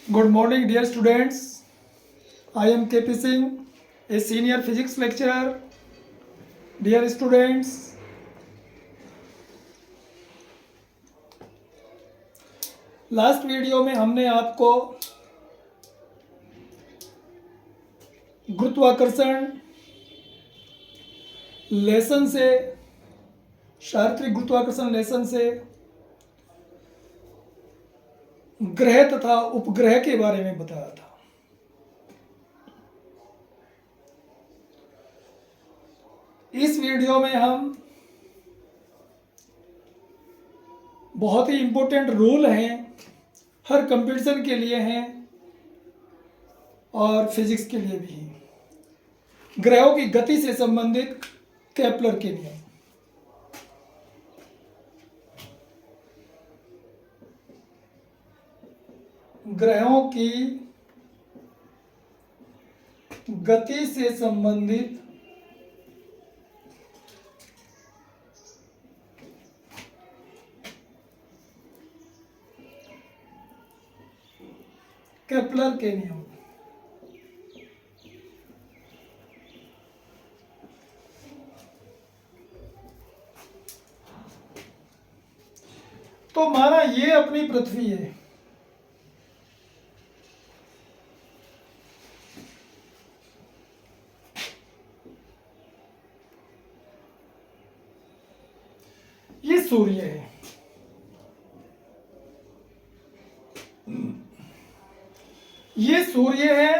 Good morning, dear students. I am KP Singh, a senior physics lecturer. Dear students, last video में हमने आपको गुरुत्वाकर्षण lesson से, शास्त्रीय गुरुत्वाकर्षण लेसन से ग्रह तथा उपग्रह के बारे में बताया था। इस वीडियो में हम बहुत ही इम्पोर्टेंट रूल हैं, हर कंपटीशन के लिए हैं और फिजिक्स के लिए भी हैं। ग्रहों की गति से संबंधित केपलर के नियम। ग्रहों की गति से संबंधित केपलर के नियम। तो माना ये अपनी पृथ्वी है, ये सूर्य है, ये सूर्य है।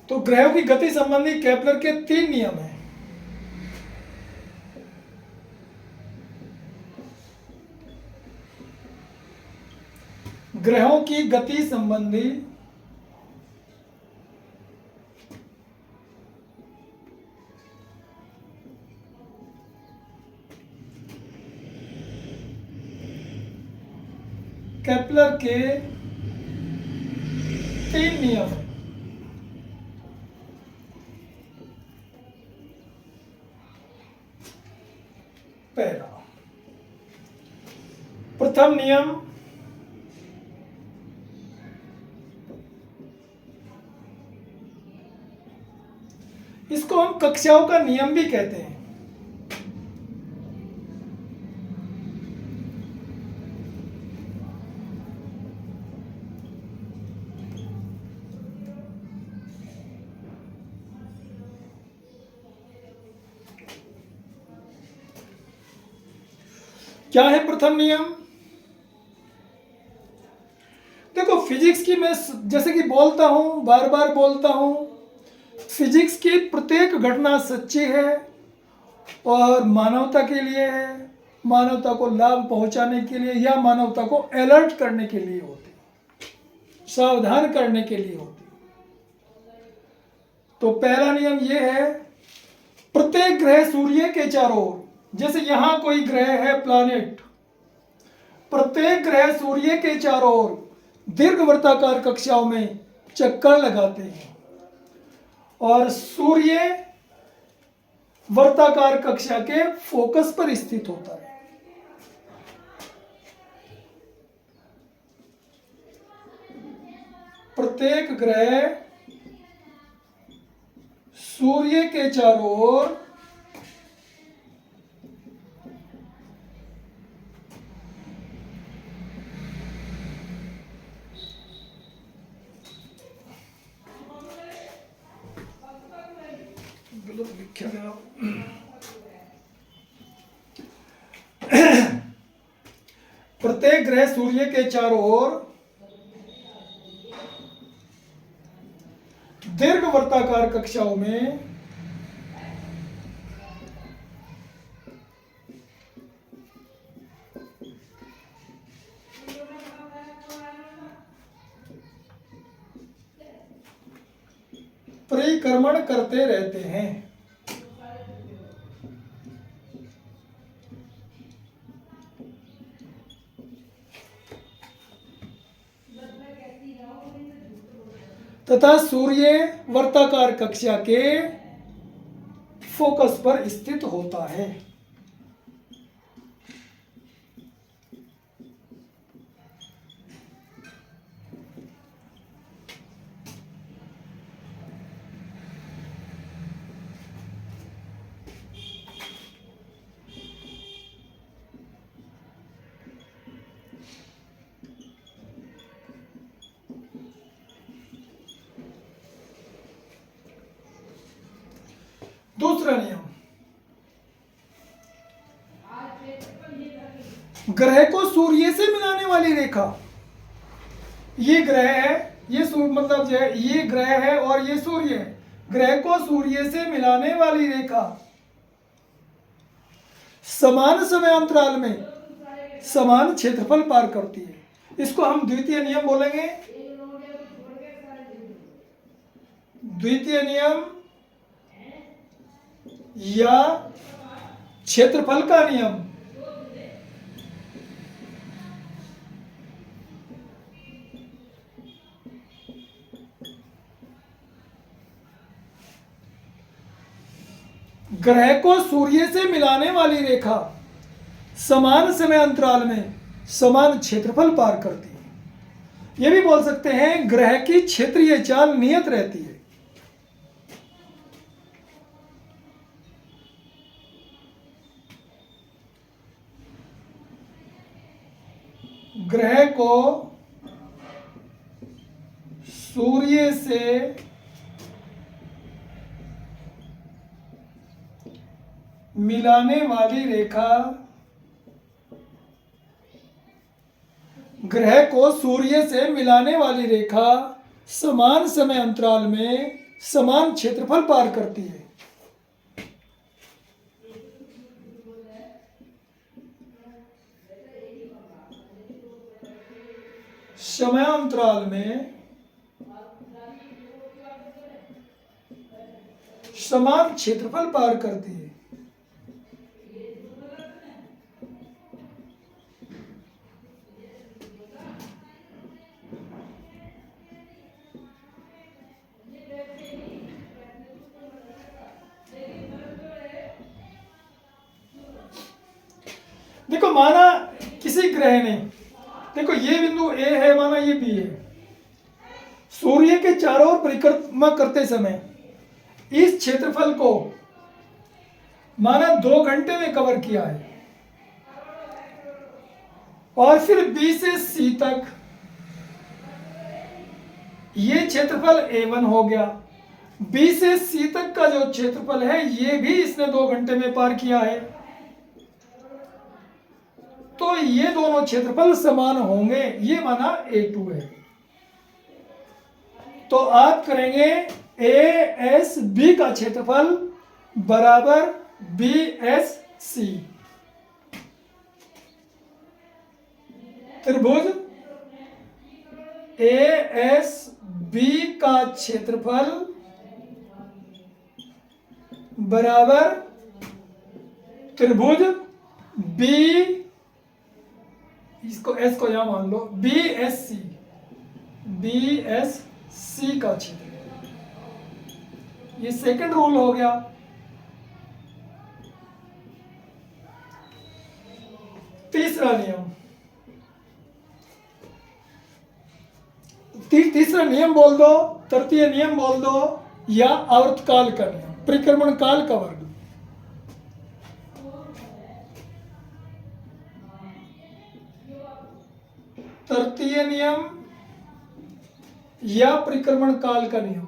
तो ग्रहों की गति संबंधी केपलर के 3 नियम हैं। ग्रहों की गति संबंधी केपलर के 3 नियम हैं। पहला, प्रथम नियम इसको हम कक्षाओं का नियम भी कहते हैं। क्या है प्रथम नियम? देखो, फिजिक्स की मैं जैसे कि बोलता हूं, बार बार बोलता हूं, फिजिक्स की प्रत्येक घटना सच्ची है और मानवता के लिए है, मानवता को लाभ पहुंचाने के लिए या मानवता को अलर्ट करने के लिए होती, सावधान करने के लिए होती। तो पहला नियम यह है, प्रत्येक ग्रह सूर्य के चारों ओर, जैसे यहां कोई ग्रह है प्लैनेट, प्रत्येक ग्रह सूर्य के चारों ओर दीर्घवृत्ताकार कक्षाओं में चक्कर लगाते हैं और सूर्य वर्ताकार कक्षा के फोकस पर स्थित होता है। प्रत्येक ग्रह सूर्य के चारों ओर लिखा गया, प्रत्येक ग्रह सूर्य के चारों ओर दीर्घवृत्ताकार कक्षाओं में परिक्रमण करते रहते हैं। तथा सूर्य वर्ताकार कक्षा के फोकस पर स्थित होता है। दूसरा नियम, ग्रह को सूर्य से मिलाने वाली रेखा, ये ग्रह है, ये मतलब जो है ये ग्रह है और ये सूर्य है, ग्रह को सूर्य से मिलाने वाली रेखा समान समय अंतराल में समान क्षेत्रफल पार करती है। इसको हम द्वितीय नियम बोलेंगे। द्वितीय नियम या क्षेत्रफल का नियम। ग्रह को सूर्य से मिलाने वाली रेखा समान समय अंतराल में समान क्षेत्रफल पार करती है। यह भी बोल सकते हैं ग्रह की क्षेत्रीय चाल नियत रहती है। ग्रह को सूर्य से मिलाने वाली रेखा, ग्रह को सूर्य से मिलाने वाली रेखा समान समय अंतराल में समान क्षेत्रफल पार करती है। समयांतराल में समान क्षेत्रफल पार करती है। देखो माना किसी ग्रह ने, देखो ये बिंदु ए है, माना ये बी है, सूर्य के चारों ओर परिक्रमा करते समय इस क्षेत्रफल को माना 2 घंटे में कवर किया है, और फिर बी से सी तक ये क्षेत्रफल A1 हो गया। बी से सी तक का जो क्षेत्रफल है ये भी इसने 2 घंटे में पार किया है, तो ये दोनों क्षेत्रफल समान होंगे, ये माना A2 है। तो आप करेंगे ASB का क्षेत्रफल बराबर BSC। त्रिभुज ASB का क्षेत्रफल बराबर त्रिभुज B, इसको S को यहां मान लो, BSC का क्षेत्रफल। ये सेकंड रूल हो गया। तीसरा नियम, तीसरा नियम बोल दो, तृतीय नियम बोल दो, या आवर्तकाल का नियम, परिक्रमण काल का वर्ग। तृतीय नियम या परिक्रमण काल का नियम।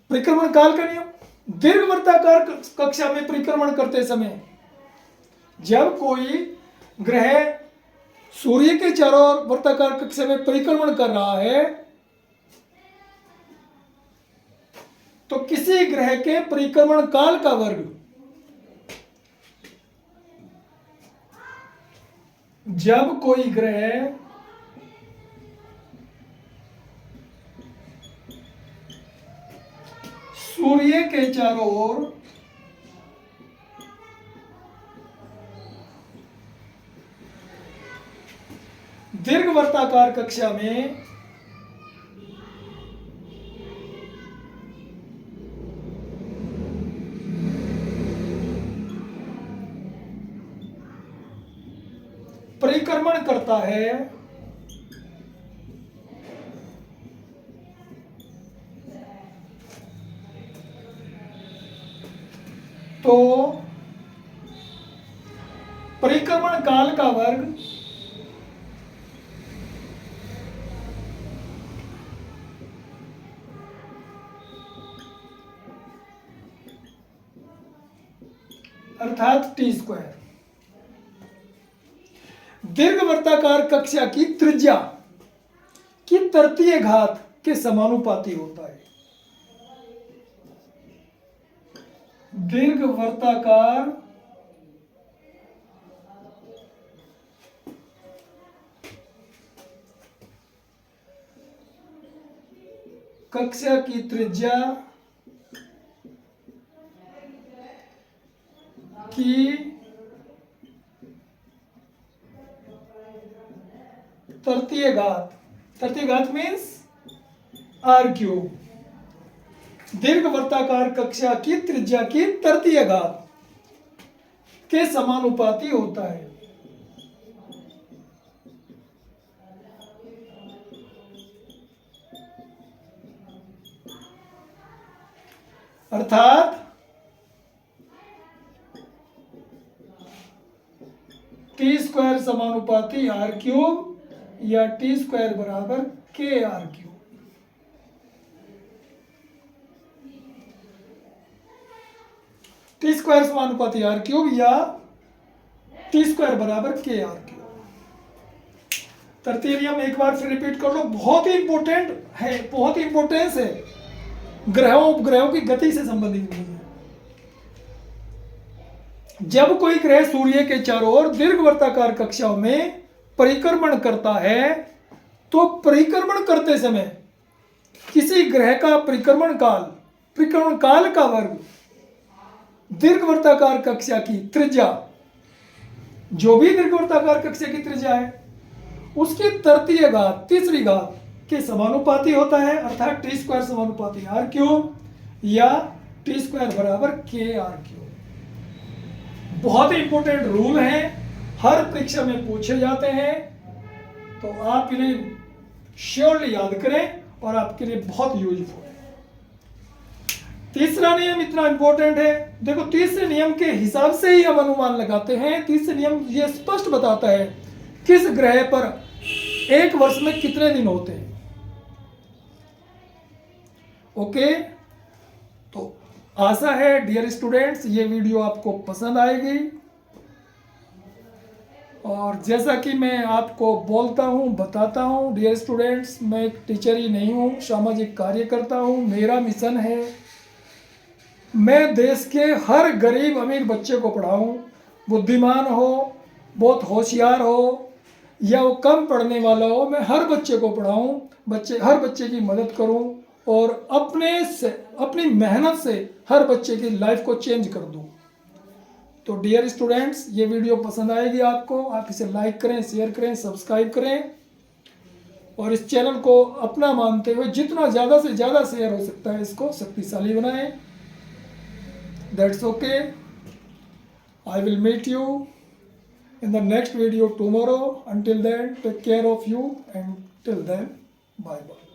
परिक्रमण काल का नियम, दीर्घवृत्ताकार कक्षा में परिक्रमण करते समय जब कोई ग्रह सूर्य के चारों ओर वृत्ताकार कक्षा में परिक्रमण कर रहा है तो किसी ग्रह के परिक्रमण काल का वर्ग जब कोई ग्रह सूर्य के चारों ओर दीर्घवृत्ताकार कक्षा में परिक्रमण करता है तो परिक्रमण काल का वर्ग अर्थात टी स्क्वायर दीर्घवृत्ताकार कक्षा की त्रिज्या की तृतीय घात के समानुपाती होता है। दीर्घवृत्ताकार कक्षा की त्रिज्या की तृतीय घात मीन्स आर क्यूब। दीर्घवृत्ताकार कक्षा की त्रिज्या की तृतीय घात के समानुपाती होता है। अर्थात टी स्क्वायर समानुपाती आर क्यूब या टी स्क्वायर बराबर के आर क्यूब। टी स्क्वायर समानुपाती आर क्यूब या टी स्क्वायर बराबर के आर क्यूब। तृतीय नियम एक बार फिर रिपीट कर लो, बहुत ही इंपॉर्टेंट है, बहुत ही इंपॉर्टेंस है, ग्रहों उपग्रहों की गति से संबंधित नहीं है। जब कोई ग्रह सूर्य के चारों ओर दीर्घवृत्ताकार कक्षाओं में परिक्रमण करता है तो परिक्रमण करते समय किसी ग्रह का परिक्रमण काल का वर्ग दीर्घवृत्ताकार कक्षा की त्रिज्या, जो भी दीर्घवृत्ताकार कक्षा की त्रिज्या है उसकी तृतीय घात तीसरी घात के समानुपाती होता है। अर्थात टी स्क्वायर समानुपाती आर क्यूब या टी स्क्वायर बराबर के आर क्यूब। बहुत ही इंपॉर्टेंट रूल है, हर परीक्षा में पूछे जाते हैं, तो आप इन्हें श्योरली याद करें और आपके लिए बहुत यूजफुल है। तीसरा नियम इतना इंपॉर्टेंट है, देखो तीसरे नियम के हिसाब से ही हम अनुमान लगाते हैं। तीसरे नियम ये स्पष्ट बताता है किस ग्रह पर एक वर्ष में कितने दिन होते हैं। ओके, तो आशा है डियर स्टूडेंट्स ये वीडियो आपको पसंद आएगी। और जैसा कि मैं आपको बोलता हूं, बताता हूं, डियर स्टूडेंट्स मैं एक टीचर ही नहीं हूं, सामाजिक कार्यकर्ता हूं। मेरा मिशन है मैं देश के हर गरीब अमीर बच्चे को पढ़ाऊं, बुद्धिमान हो, बहुत होशियार हो या वो कम पढ़ने वाला हो, मैं हर बच्चे को पढ़ाऊं, हर बच्चे की मदद करूं और अपनी मेहनत से हर बच्चे की लाइफ को चेंज कर दूं। तो डियर स्टूडेंट्स ये वीडियो पसंद आएगी आपको, आप इसे लाइक करें, शेयर करें, सब्सक्राइब करें और इस चैनल को अपना मानते हुए जितना ज़्यादा से ज़्यादा शेयर हो सकता है इसको शक्तिशाली बनाएं। That's okay, I will meet you in the next video tomorrow. Until then, take care of you and till then, bye bye.